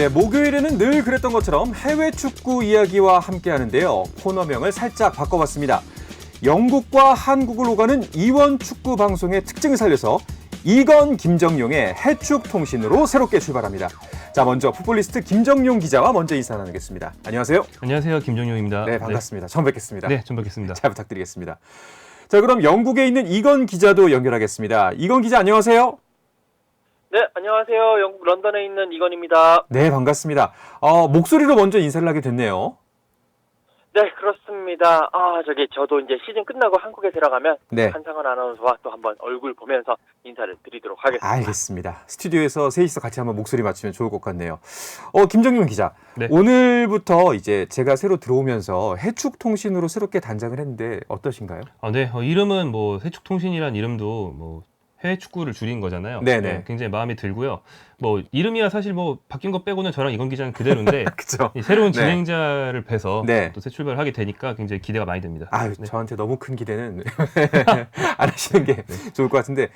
네, 목요일에는 늘 그랬던 것처럼 해외 축구 이야기와 함께 하는데요. 코너명을 살짝 바꿔봤습니다. 영국과 한국을 오가는 이원 축구 방송의 특징을 살려서 이건 김정용의 해축 통신으로 새롭게 출발합니다. 자, 먼저 풋볼리스트 김정용 기자와 먼저 인사 나누겠습니다. 안녕하세요. 안녕하세요. 김정용입니다. 네, 반갑습니다. 처음 뵙겠습니다. 네, 처음 뵙겠습니다. 잘 부탁드리겠습니다. 자, 그럼 영국에 있는 이건 기자도 연결하겠습니다. 이건 기자, 안녕하세요. 네, 안녕하세요. 영국 런던에 있는 이건입니다. 네, 반갑습니다. 목소리로 먼저 인사를 하게 됐네요. 네, 그렇습니다. 저도 이제 시즌 끝나고 한국에 들어가면 네. 한상원 아나운서와 또 한번 얼굴 보면서 인사를 드리도록 하겠습니다. 알겠습니다. 스튜디오에서 셋이서 같이 한번 목소리 맞추면 좋을 것 같네요. 김정용 기자, 네. 오늘부터 이제 제가 새로 들어오면서 해축 통신으로 새롭게 단장을 했는데 어떠신가요? 네, 이름은 뭐 해축통신이란 이름도 뭐 해외 축구를 줄인 거잖아요. 네네. 네, 굉장히 마음에 들고요. 뭐 이름이야 사실 뭐 바뀐 거 빼고는 저랑 이건 기자는 그대로인데 그렇죠. 이 새로운 네. 진행자를 뵈서 네. 또 새 출발을 하게 되니까 굉장히 기대가 많이 됩니다. 아유, 네. 저한테 너무 큰 기대는 안 하시는 게 좋을 것 같은데.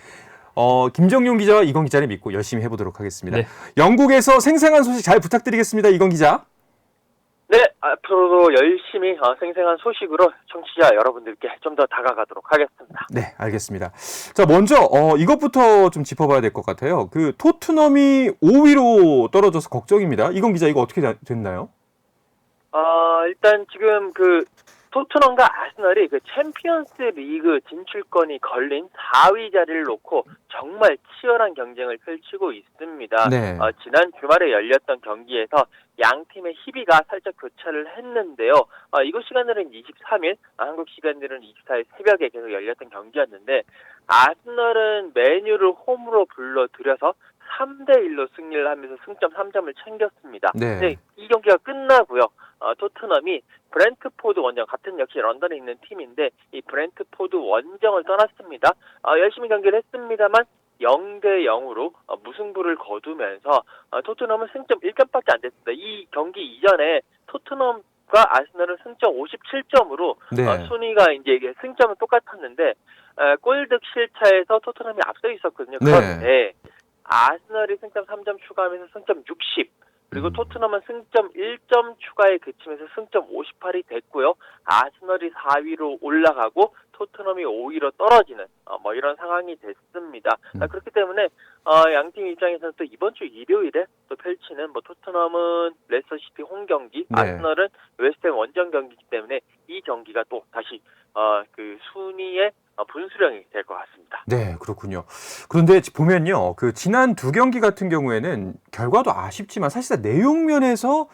김정용 기자와 이건 기자를 믿고 열심히 해보도록 하겠습니다. 네. 영국에서 생생한 소식 잘 부탁드리겠습니다. 이건 기자. 네, 앞으로도 열심히 생생한 소식으로 청취자 여러분들께 좀 더 다가가도록 하겠습니다. 네, 알겠습니다. 자, 먼저 이것부터 좀 짚어봐야 될 것 같아요. 그 토트넘이 5위로 떨어져서 걱정입니다. 이건 기자, 이거 어떻게 됐나요? 일단 지금 그 토트넘과 아스널이 그 챔피언스 리그 진출권이 걸린 4위 자리를 놓고 정말 치열한 경쟁을 펼치고 있습니다. 네. 지난 주말에 열렸던 경기에서 양 팀의 희비가 살짝 교차를 했는데요. 이곳 시간으로는 23일, 한국 시간으로는 24일 새벽에 계속 열렸던 경기였는데 아스널은 맨유를 홈으로 불러들여서 3대1로 승리를 하면서 승점 3점을 챙겼습니다. 네. 네, 이 경기가 끝나고요. 토트넘이 브렌트포드 원정, 같은 역시 런던에 있는 팀인데 이 브렌트포드 원정을 떠났습니다. 열심히 경기를 했습니다만 0대0으로 무승부를 거두면서 토트넘은 승점 1점밖에 안 됐습니다. 이 경기 이전에 토트넘과 아스널은 승점 57점으로 네. 순위가 이제 이게 승점은 똑같았는데 골득 실차에서 토트넘이 앞서 있었거든요. 네. 그런데 아스널이 승점 3점 추가하면서 승점 60, 그리고 토트넘은 승점 1점 추가에 그치면서 승점 58이 됐고요. 아스널이 4위로 올라가고 토트넘이 5위로 떨어지는 뭐 이런 상황이 됐습니다. 그렇기 때문에 양팀 입장에서는 또 이번 주 일요일에 또 펼치는 뭐 토트넘은 레스터시티 홈 경기, 네. 아스널은 웨스트햄 원정 경기이기 때문에 이 경기가 또 다시 그 순위의 분수령이 될 것 같습니다. 네, 그렇군요. 그런데 보면요, 그 지난 두 경기 같은 경우에는 결과도 아쉽지만 사실상 내용 면에서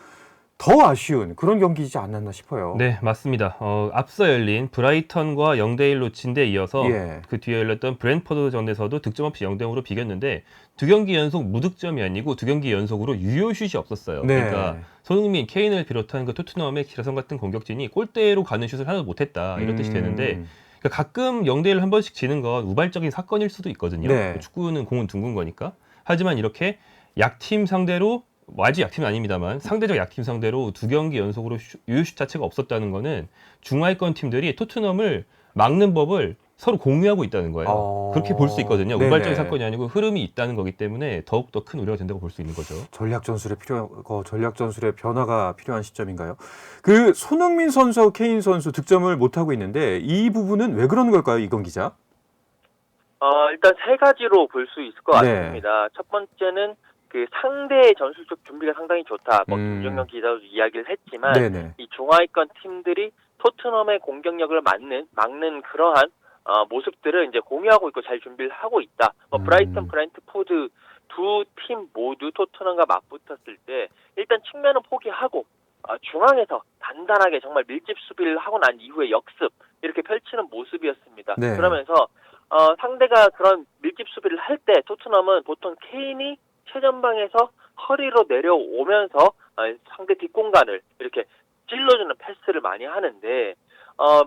더 아쉬운 그런 경기이지 않았나 싶어요. 네, 맞습니다. 앞서 열린 브라이턴과 0대1로 진 데 이어서 예. 그 뒤에 열렸던 브랜트포드전에서도 득점 없이 0대0으로 비겼는데 두 경기 연속 무득점이 아니고 두 경기 연속으로 유효슛이 없었어요. 네. 그러니까 손흥민, 케인을 비롯한 그 토트넘의 기라성 같은 공격진이 골대로 가는 슛을 하나도 못했다 이런 뜻이 되는데 그러니까 가끔 0대1 한 번씩 지는 건 우발적인 사건일 수도 있거든요. 네. 축구는 공은 둥근 거니까. 하지만 이렇게 약팀 상대로 아주 약팀은 아닙니다만 상대적 약팀 상대로 두 경기 연속으로 유효슛 자체가 없었다는 거는 중하위권 팀들이 토트넘을 막는 법을 서로 공유하고 있다는 거예요. 그렇게 볼 수 있거든요. 네네. 우발적인 사건이 아니고 흐름이 있다는 거기 때문에 더욱더 큰 우려가 된다고 볼 수 있는 거죠. 전략 전술의 변화가 필요한 시점인가요? 그 손흥민 선수와 케인 선수 득점을 못 하고 있는데 이 부분은 왜 그런 걸까요, 이건 기자? 일단 세 가지로 볼 수 있을 것 네. 같습니다. 첫 번째는 그 상대의 전술적 준비가 상당히 좋다. 뭐 김정경 기자도 이야기를 했지만 네네. 이 중하위권 팀들이 토트넘의 공격력을 막는 그러한 모습들을 이제 공유하고 있고 잘 준비를 하고 있다. 브라이턴, 브렌트포드 두 팀 모두 토트넘과 맞붙었을 때 일단 측면은 포기하고 중앙에서 단단하게 정말 밀집 수비를 하고 난 이후에 역습 이렇게 펼치는 모습이었습니다. 네. 그러면서 상대가 그런 밀집 수비를 할 때 토트넘은 보통 케인이 최전방에서 허리로 내려오면서 상대 뒷공간을 이렇게 찔러주는 패스를 많이 하는데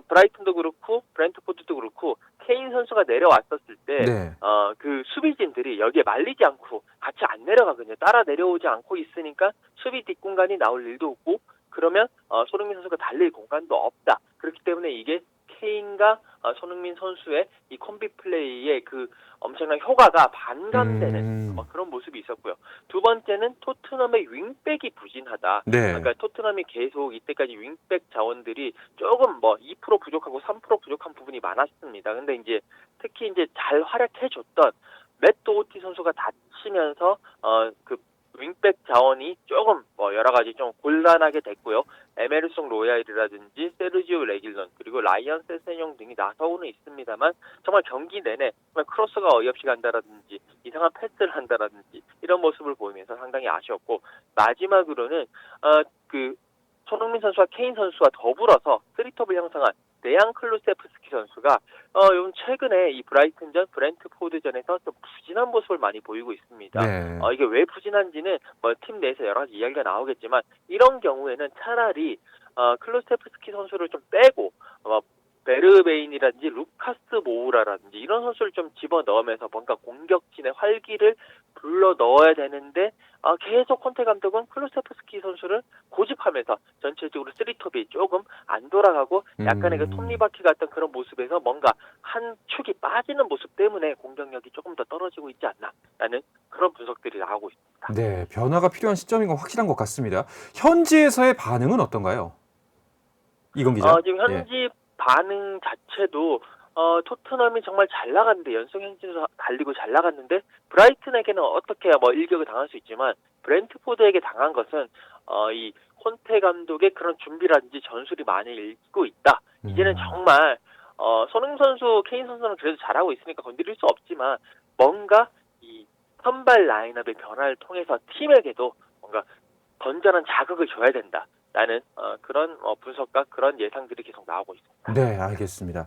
브라이튼도 그렇고 브렌트포드도 그렇고 케인 선수가 내려왔었을 때 네. 그 수비진들이 여기에 말리지 않고 같이 안 내려가거든요. 따라 내려오지 않고 있으니까 수비 뒷공간이 나올 일도 없고 그러면 손흥민 선수가 달릴 공간도 없다. 그렇기 때문에 이게 케인과 손흥민 선수의 이 콤비 플레이의 그 엄청난 효과가 반감되는 그런 모습이 있었고요. 두 번째는 토트넘의 윙백이 부진하다. 네. 그러니까 토트넘이 계속 이때까지 윙백 자원들이 조금 2% 부족하고 3% 부족한 부분이 많았습니다. 근데 이제 특히 이제 잘 활약해줬던 맷 도어티 선수가 다치면서 그 윙백 자원이 조금 여러 가지 좀 곤란하게 됐고요. 에메르송 로얄이라든지 세르지오 레길런 그리고 라이언 세세뇽 등이 나서고는 있습니다만 정말 경기 내내 정말 크로스가 어이없이 간다라든지 이상한 패스를 한다라든지 이런 모습을 보이면서 상당히 아쉬웠고 마지막으로는 그 손흥민 선수와 케인 선수와 더불어서 쓰리톱을 형성한 데양 클루세프스키 선수가 요즘 최근에 이 브라이튼전, 브렌트포드전에서 좀 부진한 모습을 많이 보이고 있습니다. 네. 이게 왜 부진한지는 팀 내에서 여러 가지 이야기가 나오겠지만 이런 경우에는 차라리 클루세프스키 선수를 좀 빼고 베르베인이라든지 루카스 모우라라든지 이런 선수를 좀 집어넣으면서 뭔가 공격진의 활기를 불러 넣어야 되는데 계속 콘테 감독은 클루세프스키 선수를 고집하면서 전체적으로 쓰리톱이 조금 안 돌아가고 약간의 그 톱니바퀴 같은 그런 모습에서 뭔가 한 축이 빠지는 모습 때문에 공격력이 조금 더 떨어지고 있지 않나라는 그런 분석들이 나오고 있습니다. 네, 변화가 필요한 시점인 건 확실한 것 같습니다. 현지에서의 반응은 어떤가요? 이건 기자. 지금 현지 반응 자체도 토트넘이 정말 잘 나갔는데 연속 행진으로 달리고 잘 나갔는데 브라이튼에게는 어떻게 일격을 당할 수 있지만 브렌트포드에게 당한 것은 이 콘테 감독의 그런 준비라든지 전술이 많이 읽고 있다. 이제는 정말 손흥민 선수, 케인 선수는 그래도 잘하고 있으니까 건드릴 수 없지만 뭔가 이 선발 라인업의 변화를 통해서 팀에게도 뭔가 건전한 자극을 줘야 된다. 라는 그런 분석과 그런 예상들이 계속 나오고 있습니다. 네, 알겠습니다.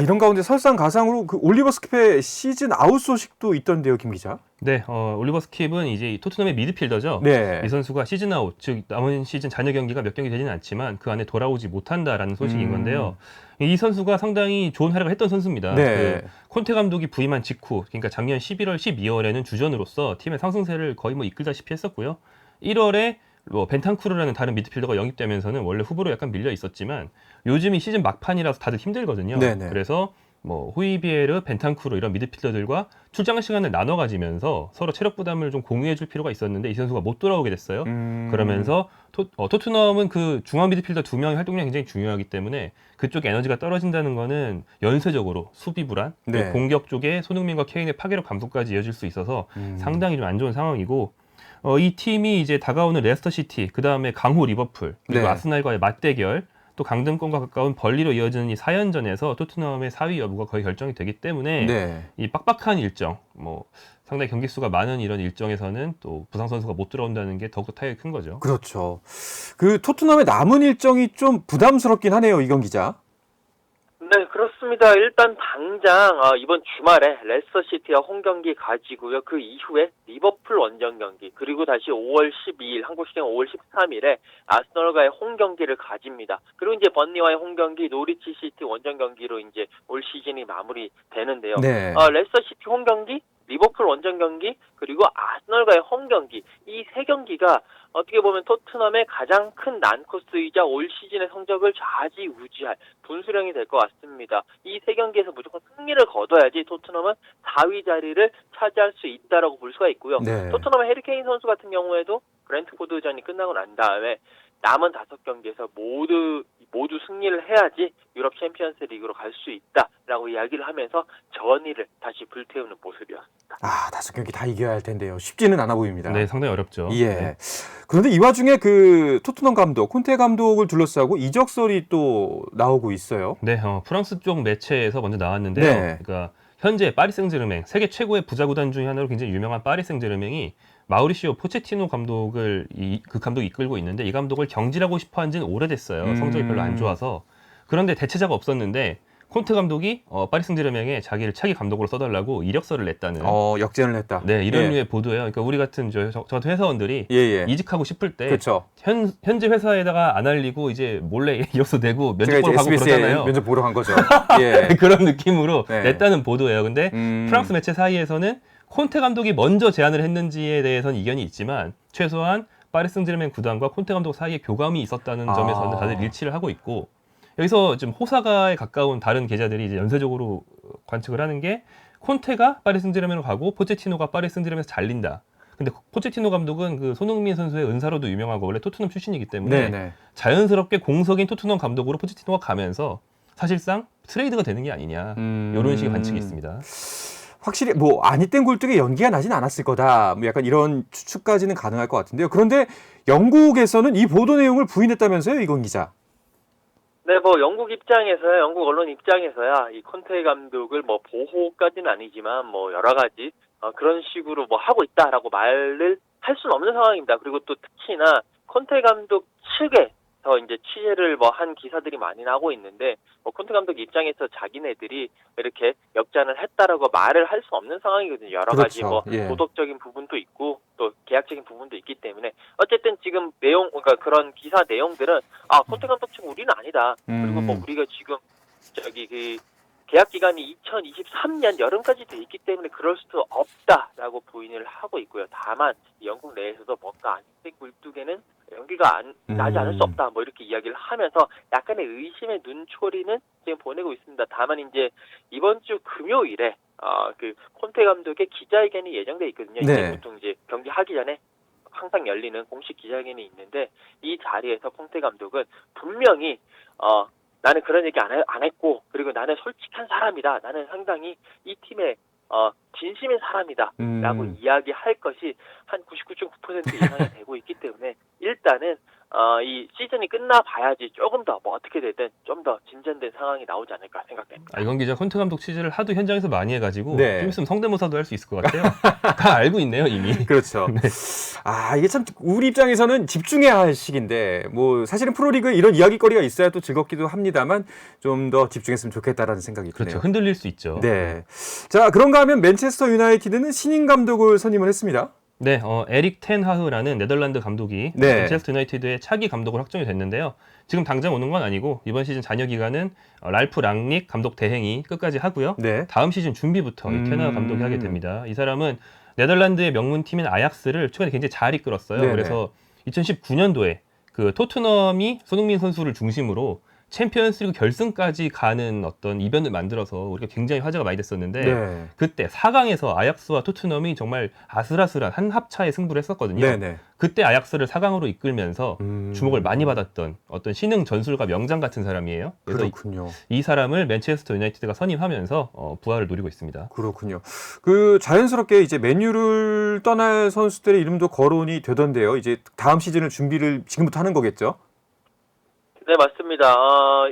이런 가운데 설상가상으로 그 올리버 스킵의 시즌 아웃 소식도 있던데요, 김 기자? 네, 올리버 스킵은 이제 토트넘의 미드필더죠. 네. 이 선수가 시즌 아웃, 즉 남은 시즌 잔여 경기가 몇 경기 되지는 않지만 그 안에 돌아오지 못한다라는 소식인 건데요. 이 선수가 상당히 좋은 활약을 했던 선수입니다. 네. 그 콘테 감독이 부임한 직후, 그러니까 작년 11월, 12월에는 주전으로서 팀의 상승세를 거의 이끌다시피 했었고요. 1월에 벤탄쿠르라는 다른 미드필더가 영입되면서는 원래 후보로 약간 밀려 있었지만 요즘이 시즌 막판이라서 다들 힘들거든요. 네네. 그래서 호이비에르, 벤탄쿠르 이런 미드필더들과 출장 시간을 나눠 가지면서 서로 체력 부담을 좀 공유해 줄 필요가 있었는데 이 선수가 못 돌아오게 됐어요. 그러면서 토트넘은 그 중앙 미드필더 2명의 활동량이 굉장히 중요하기 때문에 그쪽 에너지가 떨어진다는 거는 연쇄적으로 수비 불안, 네. 공격 쪽에 손흥민과 케인의 파괴력 감소까지 이어질 수 있어서 상당히 좀 안 좋은 상황이고 이 팀이 이제 다가오는 레스터 시티, 그 다음에 강호 리버풀, 그리고 네. 아스날과의 맞대결, 또 강등권과 가까운 벌리로 이어지는 이 4연전에서 토트넘의 4위 여부가 거의 결정이 되기 때문에 네. 이 빡빡한 일정, 상당히 경기 수가 많은 이런 일정에서는 또 부상 선수가 못 들어온다는 게 더욱더 타격이 큰 거죠. 그렇죠. 그 토트넘의 남은 일정이 좀 부담스럽긴 하네요, 이건 기자. 네, 그렇습니다. 일단 당장 이번 주말에 레스터시티와 홈경기 가지고요. 그 이후에 리버풀 원정 경기 그리고 다시 5월 12일 한국 시간 5월 13일에 아스널과의 홈경기를 가집니다. 그리고 이제 번니와의 홈경기, 노리치 시티 원정 경기로 이제 올 시즌이 마무리되는데요. 네. 레스터시티 홈경기, 리버풀 원정 경기 그리고 아스널과의 홈경기 이 세 경기가 어떻게 보면 토트넘의 가장 큰 난코스이자 올 시즌의 성적을 좌지우지할 분수령이 될 것 같습니다. 이 세 경기에서 무조건 승리를 거둬야지 토트넘은 4위 자리를 차지할 수 있다라고 볼 수가 있고요. 네. 토트넘의 해리 케인 선수 같은 경우에도 브렌트포드전이 끝나고 난 다음에 남은 5경기에서 모두 승리를 해야지 유럽 챔피언스 리그로 갈 수 있다라고 이야기를 하면서 전의를 다시 불태우는 모습이었습니다. 5경기 다 이겨야 할 텐데요. 쉽지는 않아 보입니다. 네, 상당히 어렵죠. 예. 네. 그런데 이 와중에 그 토트넘 감독, 콘테 감독을 둘러싸고 이적설이 또 나오고 있어요. 네, 프랑스 쪽 매체에서 먼저 나왔는데요. 네. 그러니까 현재 파리 생제르맹, 세계 최고의 부자 구단 중에 하나로 굉장히 유명한 파리 생제르맹이 마우리시오 포체티노 감독을 그 감독이 이끌고 있는데 이 감독을 경질하고 싶어 한 지는 오래됐어요. 성적이 별로 안 좋아서. 그런데 대체자가 없었는데 콘테 감독이 파리 생제르맹에 자기를 차기 감독으로 써달라고 이력서를 냈다는 역전을 했다. 네, 이런 예. 류의 보도예요. 그러니까 우리 같은 저 같은 회사원들이 예. 이직하고 싶을 때 그렇죠. 현재 회사에다가 안 알리고 이제 몰래 이력서 내고 면접 제가 보러 이제 가고 SBS에 그러잖아요. 면접 보러 간 거죠. 예. 그런 느낌으로 네. 냈다는 보도예요. 근데 프랑스 매체 사이에서는 콘테 감독이 먼저 제안을 했는지에 대해서는 이견이 있지만 최소한 파리 생제르맹 구단과 콘테 감독 사이에 교감이 있었다는 점에서는 다들 일치를 하고 있고 여기서 좀 호사가에 가까운 다른 계좌들이 이제 연쇄적으로 관측을 하는 게 콘테가 파리 생제르맹으로 가고 포체티노가 파리 생제르맹에서 잘린다. 근데 포체티노 감독은 그 손흥민 선수의 은사로도 유명하고 원래 토트넘 출신이기 때문에 네네. 자연스럽게 공석인 토트넘 감독으로 포체티노가 가면서 사실상 트레이드가 되는 게 아니냐 이런 식의 관측이 있습니다. 확실히 뭐 아니땐 굴뚝에 연기가 나진 않았을 거다. 뭐 약간 이런 추측까지는 가능할 것 같은데요. 그런데 영국에서는 이 보도 내용을 부인했다면서요, 이건 기자? 네, 뭐 영국 입장에서야 영국 언론 입장에서야 이 콘테 감독을 뭐 보호까지는 아니지만 뭐 여러 가지 그런 식으로 뭐 하고 있다라고 말을 할 수는 없는 상황입니다. 그리고 또 특히나 콘테 감독 측에서 이제 취재를 뭐 한 기사들이 많이 나오고 있는데 뭐 콘테 감독 입장에서 자기네들이 이렇게 역전을 했다라고 말을 할 수 없는 상황이거든요. 여러 가지 그렇죠. 뭐 예. 도덕적인 부분도 있고 또 계약적인 부분도 있기 때문에 어쨌든 지금 내용 그러니까 그런 기사 내용들은 콘테 감독 측 우리는 아니다. 그리고 뭐 우리가 지금 저기 그 계약 기간이 2023년 여름까지 돼 있기 때문에 그럴 수도 없다라고 부인을 하고 있고요. 다만 영국 내에서도 뭔가 아닌데 굴뚝에는 연기가 나지 않을 수 없다. 뭐 이렇게 이야기를 하면서 약간의 의심의 눈초리는 지금 보내고 있습니다. 다만 이제 이번 주 금요일에 그 콘테 감독의 기자회견이 예정돼 있거든요. 네. 이제 보통 이제 경기 하기 전에 항상 열리는 공식 기자회견이 있는데 이 자리에서 콘테 감독은 분명히 나는 그런 얘기 안 했고 그리고 나는 솔직한 사람이다. 나는 상당히 이 팀의 진심인 사람이다. 라고 이야기할 것이 한 99.9% 이상이 되고 있기 때문에 일단은 이 시즌이 끝나봐야지 조금 더 뭐 어떻게 되든 좀 더 진전된 상황이 나오지 않을까 생각됩니다. 이건 기자 콘테 감독 취재를 하도 현장에서 많이 해가지고 네. 좀 있으면 성대모사도 할 수 있을 것 같아요. 다 알고 있네요 이미. 그렇죠. 네. 이게 참 우리 입장에서는 집중해야 할 시기인데 뭐 사실은 프로리그에 이런 이야기거리가 있어야 또 즐겁기도 합니다만 좀 더 집중했으면 좋겠다라는 생각이 그렇죠. 드네요. 흔들릴 수 있죠. 네. 자, 그런가 하면 맨체스터 유나이티드는 신인 감독을 선임을 했습니다. 네, 에릭 텐 하흐라는 네덜란드 감독이 네. 맨체스터 유나이티드의 차기 감독으로 확정이 됐는데요. 지금 당장 오는 건 아니고 이번 시즌 잔여 기간은 랄프 랑닉 감독 대행이 끝까지 하고요. 네. 다음 시즌 준비부터 이 텐 하흐 감독이 하게 됩니다. 이 사람은 네덜란드의 명문팀인 아약스를 최근에 굉장히 잘 이끌었어요. 네네. 그래서 2019년도에 그 토트넘이 손흥민 선수를 중심으로 챔피언스리그 결승까지 가는 어떤 이변을 만들어서 우리가 굉장히 화제가 많이 됐었는데 네. 그때 4강에서 아약스와 토트넘이 정말 아슬아슬한 한 합차의 승부를 했었거든요. 네네. 그때 아약스를 4강으로 이끌면서 주목을 음. 많이 받았던 어떤 신흥 전술가 명장 같은 사람이에요. 그래서 그렇군요. 이 사람을 맨체스터 유나이티드가 선임하면서 부활을 노리고 있습니다. 그렇군요. 그 자연스럽게 이제 맨유를 떠날 선수들의 이름도 거론이 되던데요. 이제 다음 시즌을 준비를 지금부터 하는 거겠죠? 네, 맞습니다.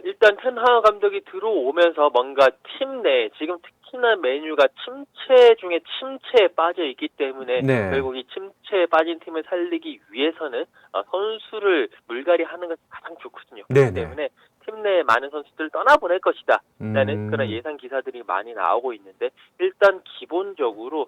일단 텐하흐 감독이 들어오면서 뭔가 팀 내 지금 특히나 메뉴가 침체 중에 침체에 빠져 있기 때문에 네. 결국 이 침체에 빠진 팀을 살리기 위해서는 선수를 물갈이하는 것이 가장 좋거든요. 네네. 그렇기 때문에 팀 내에 많은 선수들을 떠나보낼 것이다. 라는 음. 그런 예상 기사들이 많이 나오고 있는데 일단 기본적으로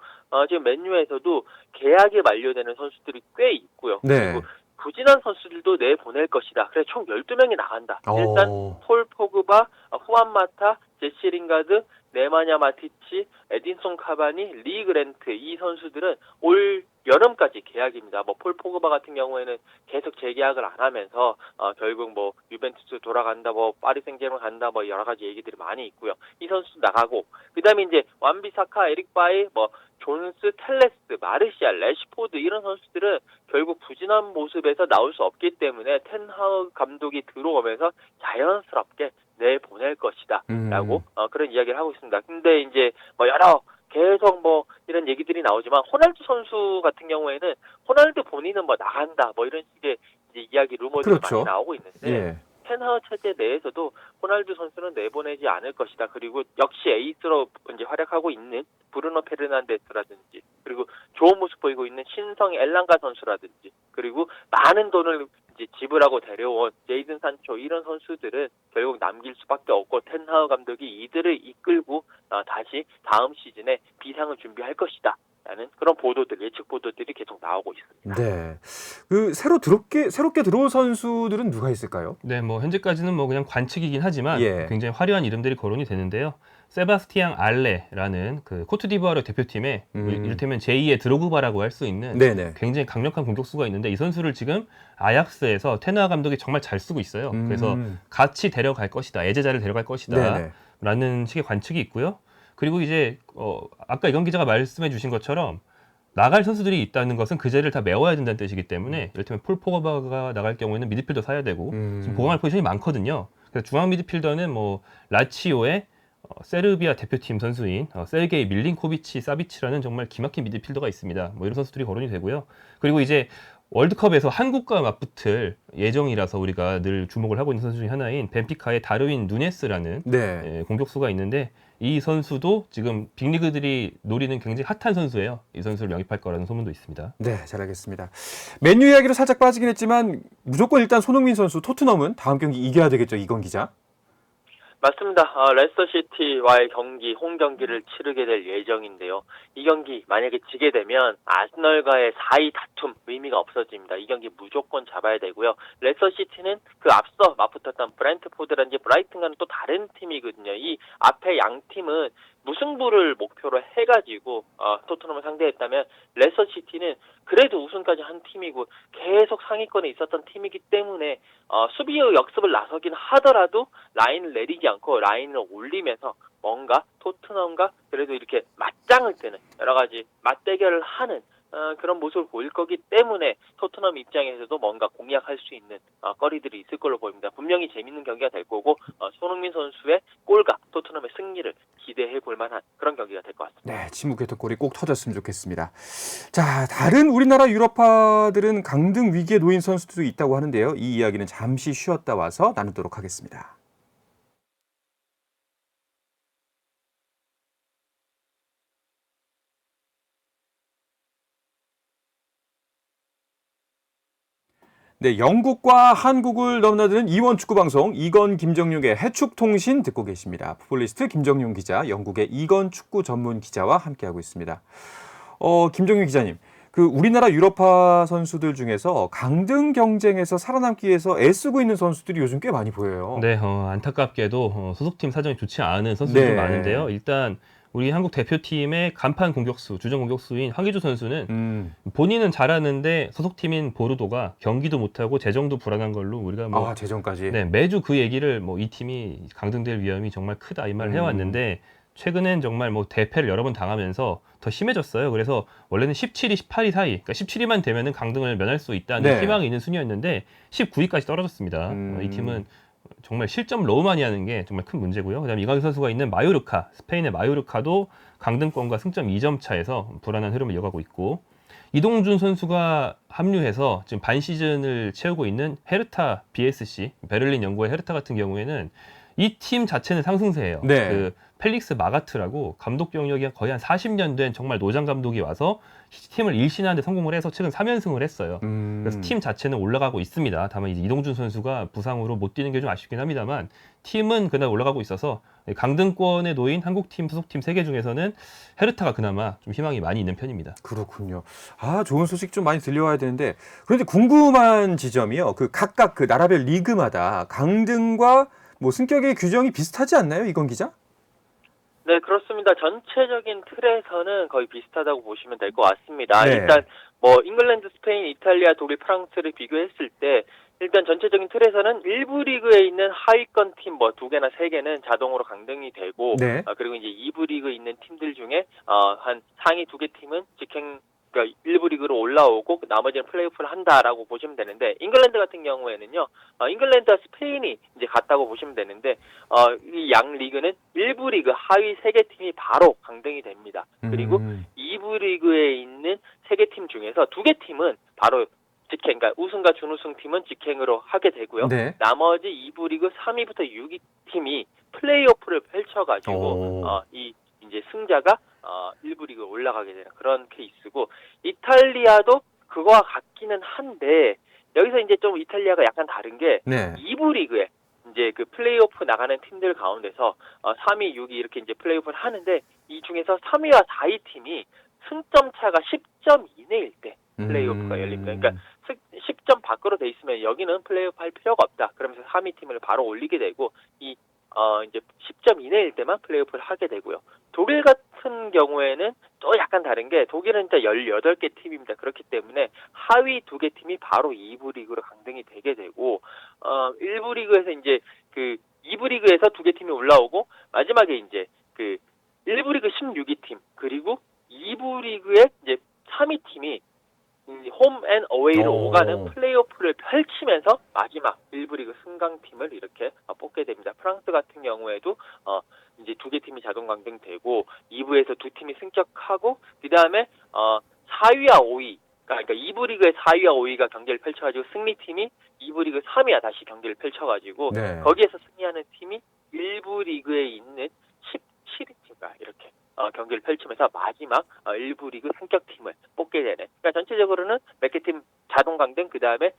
지금 맨유에서도 계약이 만료되는 선수들이 꽤 있고요. 네. 그리고 부진한 선수들도 내보낼 것이다. 그래서 총 12명이 나간다. 일단 폴 포그바, 후안 마타, 제시 링가드, 네마냐 마티치, 에딘손 카바니, 리 그랜트 이 선수들은 올 여름까지 계약입니다. 뭐 폴 포그바 같은 경우에는 계속 재계약을 안 하면서 결국 뭐 유벤투스 돌아간다, 뭐 파리 생제르맹 간다, 뭐 여러 가지 얘기들이 많이 있고요. 이 선수 나가고 그다음에 이제 완비사카, 에릭 바이, 뭐 존스, 텔레스, 마르시알, 레시포드 이런 선수들은 결국 부진한 모습에서 나올 수 없기 때문에 텐하흐 감독이 들어오면서 자연스럽게 내보낼 것이다 라고 그런 이야기를 하고 있습니다. 근데 이제 뭐 여러 계속 뭐 이런 얘기들이 나오지만 호날두 선수 같은 경우에는 호날두 본인은 뭐 나간다 뭐 이런 식의 이제 이야기 루머들이 그렇죠. 많이 나오고 있는데 예. 텐하흐 체제 내에서도 호날두 선수는 내보내지 않을 것이다. 그리고 역시 에이스로 이제 활약하고 있는 브루노 페르난데스라든지 그리고 좋은 모습 보이고 있는 신성 엘랑가 선수라든지 그리고 많은 돈을 이제 지불하고 데려온 제이든 산초 이런 선수들은 결국 남길 수밖에 없고 텐하흐 감독이 이들을 이끌고 다시 다음 시즌에 비상을 준비할 것이다. 라는 그런 보도들, 예측 보도들이 계속 나오고 있습니다. 네. 그 새롭게 들어올 선수들은 누가 있을까요? 네, 뭐 현재까지는 뭐 그냥 관측이긴 하지만 예. 굉장히 화려한 이름들이 거론이 되는데요. 세바스티앙 알레라는 그 코트디부아르 대표팀의 이를테면 제2의 드로그바라고 할 수 있는 네네. 굉장히 강력한 공격수가 있는데 이 선수를 지금 아약스에서 테누아 감독이 정말 잘 쓰고 있어요. 그래서 같이 데려갈 것이다. 애제자를 데려갈 것이다. 네네. 라는 식의 관측이 있고요. 그리고 이제 아까 이건 기자가 말씀해 주신 것처럼 나갈 선수들이 있다는 것은 그 자리를 다 메워야 된다는 뜻이기 때문에 이를테면 폴 포그바가 나갈 경우에는 미드필더 사야 되고 지금 보강할 포지션이 많거든요. 그래서 중앙 미드필더는 뭐 라치오의 세르비아 대표팀 선수인 세르게이 밀린코비치 사비치라는 정말 기막힌 미드필더가 있습니다. 뭐 이런 선수들이 거론이 되고요. 그리고 이제 월드컵에서 한국과 맞붙을 예정이라서 우리가 늘 주목을 하고 있는 선수 중에 하나인 벤피카의 다르윈 누네스라는 네. 공격수가 있는데 이 선수도 지금 빅리그들이 노리는 굉장히 핫한 선수예요. 이 선수를 영입할 거라는 소문도 있습니다. 네, 잘 알겠습니다. 맨유 이야기로 살짝 빠지긴 했지만 무조건 일단 손흥민 선수 토트넘은 다음 경기 이겨야 되겠죠, 이건 기자? 맞습니다. 레스터시티와의 경기, 홈 경기를 치르게 될 예정인데요. 이 경기 만약에 지게 되면 아스널과의 4위 다툼 의미가 없어집니다. 이 경기 무조건 잡아야 되고요. 레스터시티는 그 앞서 맞붙었던 브렌트포드라든지 브라이튼과는 또 다른 팀이거든요. 이 앞에 양 팀은 무승부를 목표로 해가지고 토트넘을 상대했다면 레스터시티는 그래도 우승까지 한 팀이고 계속 상위권에 있었던 팀이기 때문에 수비의 역습을 나서긴 하더라도 라인을 내리지 않고 라인을 올리면서 뭔가 토트넘과 그래도 이렇게 맞짱을 뜨는 여러 가지 맞대결을 하는 그런 모습을 보일 거기 때문에 토트넘 입장에서도 뭔가 공략할 수 있는 거리들이 있을 걸로 보입니다. 분명히 재밌는 경기가 될 거고 손흥민 선수의 골과 토트넘의 승리를 기대해 볼 만한 그런 경기가 될 것 같습니다. 네, 침묵의 골이 꼭 터졌으면 좋겠습니다. 자, 다른 우리나라 유럽파들은 강등 위기에 놓인 선수들도 있다고 하는데요. 이 이야기는 잠시 쉬었다 와서 나누도록 하겠습니다. 네, 영국과 한국을 넘나드는 이원 축구 방송 이건 김정용의 해축통신 듣고 계십니다. 풋볼리스트 김정용 기자, 영국의 이건 축구 전문 기자와 함께하고 있습니다. 김정용 기자님, 그 우리나라 유럽파 선수들 중에서 강등 경쟁에서 살아남기 위해서 애쓰고 있는 선수들이 요즘 꽤 많이 보여요. 네, 안타깝게도 소속팀 사정이 좋지 않은 선수들이 네. 많은데요. 일단 우리 한국 대표팀의 간판 공격수, 주전 공격수인 황의조 선수는 본인은 잘하는데 소속팀인 보르도가 경기도 못하고 재정도 불안한 걸로 우리가 재정까지. 네, 매주 그 얘기를 이 팀이 강등될 위험이 정말 크다 이 말을 해왔는데 최근엔 정말 대패를 여러 번 당하면서 더 심해졌어요. 그래서 원래는 17위, 18위 사이, 그러니까 17위만 되면은 강등을 면할 수 있다는 네. 희망이 있는 순위였는데 19위까지 떨어졌습니다. 이 팀은 정말 실점을 너무 많이 하는 게 정말 큰 문제고요. 그다음에 이강인 선수가 있는 마요르카, 스페인의 마요르카도 강등권과 승점 2점 차에서 불안한 흐름을 이어가고 있고 이동준 선수가 합류해서 지금 반 시즌을 채우고 있는 헤르타 BSC, 베를린 연고의 헤르타 같은 경우에는 이 팀 자체는 상승세예요. 네. 그 펠릭스 마가트라고 감독 경력이 거의 한 40년 된 정말 노장 감독이 와서 팀을 일신하는 데 성공을 해서 최근 3연승을 했어요. 그래서 팀 자체는 올라가고 있습니다. 다만 이제 이동준 선수가 부상으로 못 뛰는 게 좀 아쉽긴 합니다만 팀은 그날 올라가고 있어서 강등권에 놓인 한국팀 소속팀 3개 중에서는 헤르타가 그나마 좀 희망이 많이 있는 편입니다. 그렇군요. 좋은 소식 좀 많이 들려와야 되는데 그런데 궁금한 지점이요. 각각 나라별 리그마다 강등과 승격의 규정이 비슷하지 않나요, 이건 기자? 네, 그렇습니다. 전체적인 틀에서는 거의 비슷하다고 보시면 될 것 같습니다. 네. 일단 잉글랜드, 스페인, 이탈리아, 독일, 프랑스를 비교했을 때 일단 전체적인 틀에서는 1부 리그에 있는 하위권 팀 2개나 3개는 자동으로 강등이 되고 네. 그리고 이제 2부 리그에 있는 팀들 중에 한 상위 2개 팀은 그러니까 1부 리그로 올라오고 나머지는 플레이오프를 한다라고 보시면 되는데 잉글랜드 같은 경우에는요. 잉글랜드와 스페인이 이제 같다고 보시면 되는데 이 양 리그는 1부 리그 하위 3개 팀이 바로 강등이 됩니다. 그리고 2부 리그에 있는 3개 팀 중에서 2개 팀은 바로 직행, 그러니까 우승과 준우승 팀은 직행으로 하게 되고요. 네. 나머지 2부 리그 3위부터 6위 팀이 플레이오프를 펼쳐가지고 이제 승자가 1부 리그에 올라가게 되는 그런 케이스고 이탈리아도 그거와 같기는 한데 여기서 이제 좀 이탈리아가 약간 다른 게 네. 2부 리그에 이제 그 플레이오프 나가는 팀들 가운데서 3위, 6위 이렇게 이제 플레이오프를 하는데 이 중에서 3위와 4위 팀이 승점 차가 10점 이내일 때 플레이오프가 열립니다. 그러니까 10점 밖으로 돼 있으면 여기는 플레이오프 할 필요가 없다. 그러면서 3위 팀을 바로 올리게 되고 이 이제 10점 이내일 때만 플레이오프를 하게 되고요. 독일 같은 경우에는 또 약간 다른 게 독일은 진짜 18개 팀입니다. 그렇기 때문에 하위 2개 팀이 바로 2부 리그로 강등이 되게 되고 1부 리그에서 이제 그 2부 리그에서 2개 팀이 올라오고 마지막에 이제 그 1부 리그 16위 팀 그리고 2부 리그의 이제 3위 팀이 홈 앤 어웨이로 오가는 플레이오프를 펼치면서 마지막 1부 리그 승강팀을 이렇게 뽑게 됩니다. 프랑스 같은 경우에도 이제 2개 팀이 자동 강등되고 2부에서 2팀이 승격하고 그다음에 4위와 5위 그러니까 2부 리그의 4위와 5위가 경기를 펼쳐가지고 승리팀이 2부 리그 3위와 다시 경기를 펼쳐가지고 네. 거기에서 승리하는 팀이 1부 리그에 있는 17위 팀과 이렇게 경기를 펼치면서 마지막 1부 리그 승격팀을 뽑게 되는. 그러니까 전체적으로는 몇 개 팀 자동 강등 그 다음에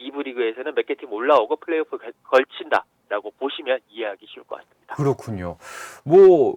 2부 리그에서는 몇 개 팀 올라오고 플레이오프 걸친다라고 보시면 이해하기 쉬울 것 같습니다. 그렇군요. 뭐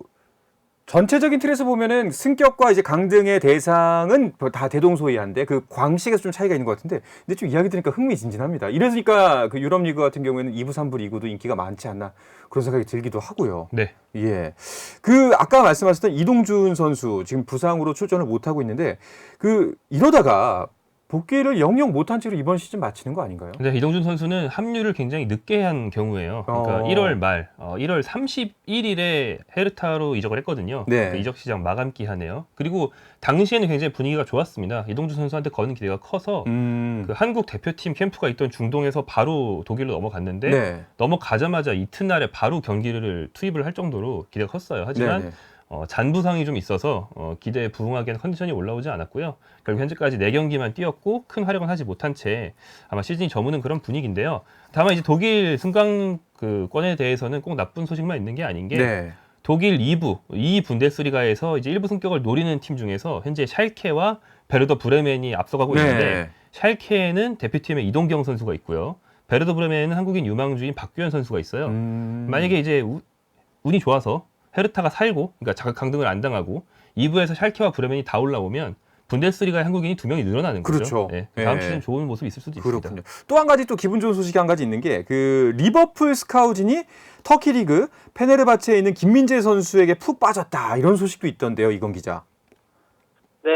전체적인 틀에서 보면은 승격과 이제 강등의 대상은 다 대동소이한데 그 광식에서 좀 차이가 있는 것 같은데 근데 좀 이야기 들으니까 흥미진진합니다. 이러니까 그 유럽 리그 같은 경우에는 2부, 3부 리그도 인기가 많지 않나 그런 생각이 들기도 하고요. 네. 예. 그 아까 말씀하셨던 이동준 선수 지금 부상으로 출전을 못 하고 있는데 그 이러다가 복귀를 영영 못한 채로 이번 시즌 마치는 거 아닌가요? 근데 이동준 선수는 합류를 굉장히 늦게 한 경우예요. 그러니까 1월 말, 1월 31일에 헤르타로 이적을 했거든요. 네. 그러니까 이적 시장 마감기 하네요. 그리고 당시에는 굉장히 분위기가 좋았습니다. 이동준 선수한테 거는 기대가 커서 그 한국 대표팀 캠프가 있던 중동에서 바로 독일로 넘어갔는데 네. 넘어가자마자 이튿날에 바로 경기를 투입을 할 정도로 기대가 컸어요. 하지만 네네. 잔부상이 좀 있어서 기대에 부응하기에는 컨디션이 올라오지 않았고요. 결국 현재까지 4경기만 뛰었고 큰 활약은 하지 못한 채 아마 시즌이 저무는 그런 분위기인데요. 다만 이제 독일 승강권에 대해서는 꼭 나쁜 소식만 있는 게 아닌 게 네. 독일 2부 분데스리가에서 이제 1부 승격을 노리는 팀 중에서 현재 샬케와 베르더 브레멘이 앞서가고 있는데 네. 샬케에는 대표팀에 이동경 선수가 있고요. 베르더 브레멘에는 한국인 유망주인 박규현 선수가 있어요. 만약에 이제 운이 좋아서 헤르타가 살고, 그러니까 강등을 안 당하고 2부에서 샬케와 브레멘이 다 올라오면 분데스리가의 한국인이 2명이 늘어나는 거죠. 그렇죠. 네, 다음 예. 시즌 좋은 모습이 있을 수도 있습니다. 그렇군요. 또 한 가지 또 기분 좋은 소식이 한 가지 있는 게 그 리버풀 스카우진이 터키 리그 페네르바체에 있는 김민재 선수에게 푹 빠졌다 이런 소식도 있던데요, 이건 기자. 네,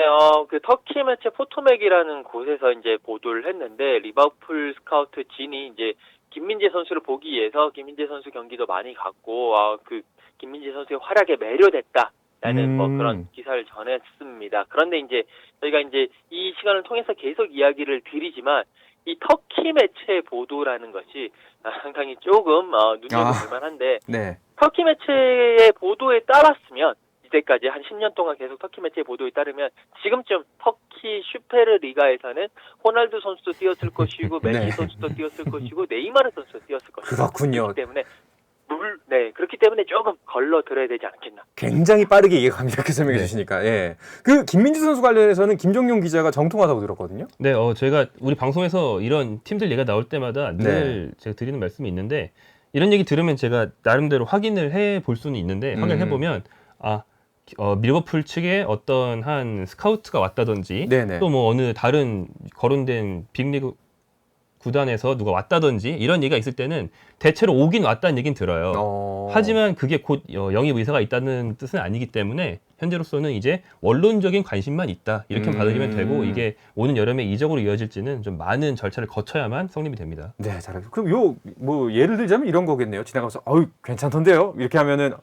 그 터키 매체 포토맥이라는 곳에서 이제 보도를 했는데 리버풀 스카우트 진이 이제 김민재 선수를 보기 위해서 김민재 선수 경기도 많이 갔고 그 김민재 선수의 활약에 매료됐다라는 뭐 그런 기사를 전했습니다. 그런데 이제 저희가 이제 이 시간을 통해서 계속 이야기를 드리지만 이 터키 매체 보도라는 것이 상당히 조금 눈여겨볼 만한데 네. 터키 매체의 보도에 따랐으면 이때까지 한 10년 동안 계속 터키 매체 보도에 따르면 지금쯤 터키 슈페르 리가에서는 호날두 선수도 뛰었을 것이고 메시 네. 선수도 뛰었을 것이고 네이마르 선수도 뛰었을 것이고 그렇군요. 그렇기 때문에 그렇기 때문에 조금 걸러 들어야 되지 않겠나. 굉장히 빠르게 이해갑니다. 이렇게 설명해 주시니까. 예. 그 김민재 선수 관련해서는 김종용 기자가 정통하다고 들었거든요. 네, 제가 우리 방송에서 이런 팀들 얘기가 나올 때마다 늘 제가 드리는 말씀이 있는데 이런 얘기 들으면 제가 나름대로 확인을 해 볼 수는 있는데 확인해 보면 리버풀 측에 어떤 한 스카우트가 왔다든지 또 뭐 어느 다른 거론된 빅리그 구단에서 누가 왔다든지 이런 얘기가 있을 때는 대체로 오긴 왔다는 얘기는 들어요. 하지만 그게 곧 영입 의사가 있다는 뜻은 아니기 때문에 현재로서는 이제 원론적인 관심만 있다 이렇게 받아들이면 되고 이게 오는 여름에 이적으로 이어질지는 좀 많은 절차를 거쳐야만 성립이 됩니다. 네, 잘하죠. 그럼 뭐 예를 들자면 이런 거겠네요. 지나가서 괜찮던데요. 이렇게 하면은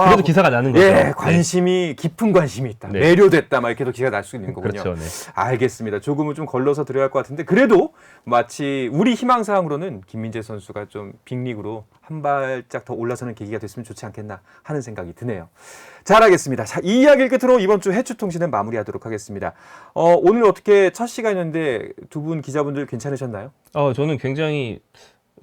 그래도 기사가 나는 거죠. 예, 관심이 깊은 관심이 있다. 네. 매료됐다. 막 이렇게도 기사가 날 수 있는 거군요. 그렇죠. 네. 알겠습니다. 조금은 좀 걸러서 들어야 할 것 같은데 그래도 마치 우리 희망사항으로는 김민재 선수가 좀 빅리그로 한 발짝 더 올라서는 계기가 됐으면 좋지 않겠나 하는 생각이 드네요. 잘 알겠습니다. 자, 이 이야기를 끝으로 이번 주 해추통신은 마무리하도록 하겠습니다. 오늘 어떻게 첫 시간이었는데 두 분 기자분들 괜찮으셨나요? 저는 굉장히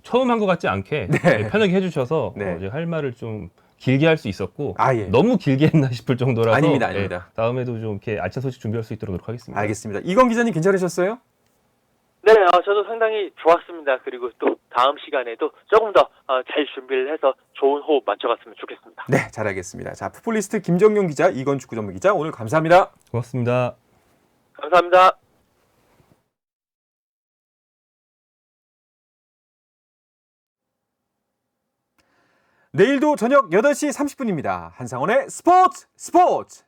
처음 한 것 같지 않게 편하게 해주셔서 이제 할 말을 좀 길게 할 수 있었고 너무 길게 했나 싶을 정도라서 아닙니다. 다음에도 좀 이렇게 알찬 소식 준비할 수 있도록 노력하겠습니다. 알겠습니다. 이건 기자님 괜찮으셨어요? 네, 저도 상당히 좋았습니다. 그리고 또 다음 시간에도 조금 더 잘 준비를 해서 좋은 호흡 맞춰갔으면 좋겠습니다. 네, 잘 알겠습니다. 자, 풋볼리스트 김정용 기자, 이건 축구 전문 기자 오늘 감사합니다. 고맙습니다. 감사합니다. 내일도 저녁 8시 30분입니다. 한상원의 스포츠!